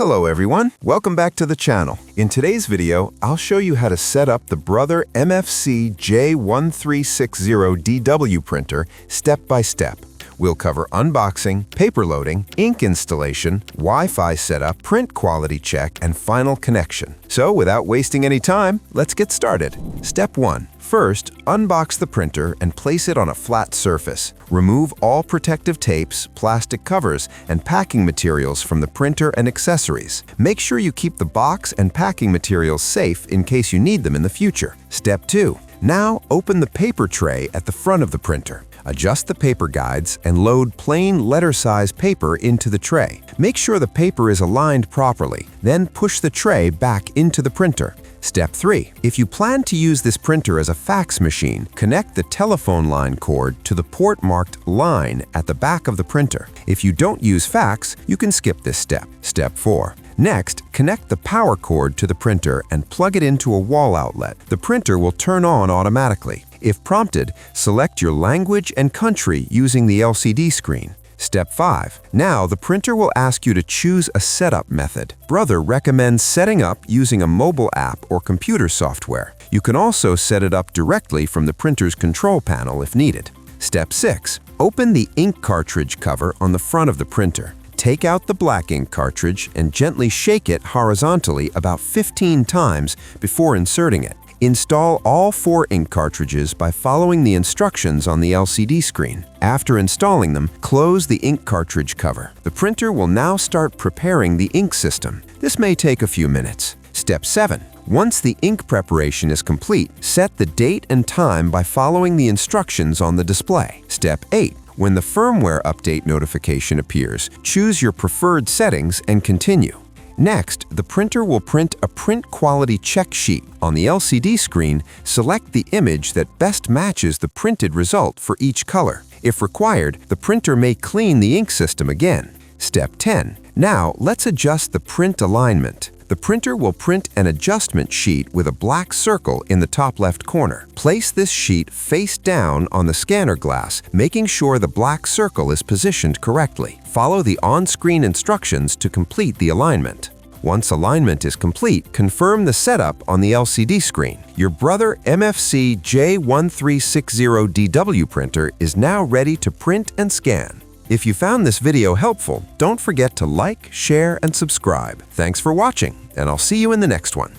Hello everyone, welcome back to the channel. In today's video, I'll show you how to set up the Brother MFC-J1360DW printer step by step. We'll cover unboxing, paper loading, ink installation, Wi-Fi setup, print quality check, and final connection. So without wasting any time, let's get started. Step 1. First, unbox the printer and place it on a flat surface. Remove all protective tapes, plastic covers, and packing materials from the printer and accessories. Make sure you keep the box and packing materials safe in case you need them in the future. Step 2. Now open the paper tray at the front of the printer. Adjust the paper guides and load plain letter-size paper into the tray. Make sure the paper is aligned properly, then push the tray back into the printer. Step 3. If you plan to use this printer as a fax machine, connect the telephone line cord to the port marked Line at the back of the printer. If you don't use fax, you can skip this step. Step 4. Next, connect the power cord to the printer and plug it into a wall outlet. The printer will turn on automatically. If prompted, select your language and country using the LCD screen. Step 5. Now the printer will ask you to choose a setup method. Brother recommends setting up using a mobile app or computer software. You can also set it up directly from the printer's control panel if needed. Step 6. Open the ink cartridge cover on the front of the printer. Take out the black ink cartridge and gently shake it horizontally about 15 times before inserting it. Install all 4 ink cartridges by following the instructions on the LCD screen. After installing them, close the ink cartridge cover. The printer will now start preparing the ink system. This may take a few minutes. Step 7. Once the ink preparation is complete, set the date and time by following the instructions on the display. Step 8. When the firmware update notification appears, choose your preferred settings and continue. Next, the printer will print a print quality check sheet. On the LCD screen, select the image that best matches the printed result for each color. If required, the printer may clean the ink system again. Step 10. Now, let's adjust the print alignment. The printer will print an adjustment sheet with a black circle in the top left corner. Place this sheet face down on the scanner glass, making sure the black circle is positioned correctly. Follow the on-screen instructions to complete the alignment. Once alignment is complete, confirm the setup on the LCD screen. Your Brother MFC-J1360DW printer is now ready to print and scan. If you found this video helpful, don't forget to like, share, and subscribe. Thanks for watching, and I'll see you in the next one.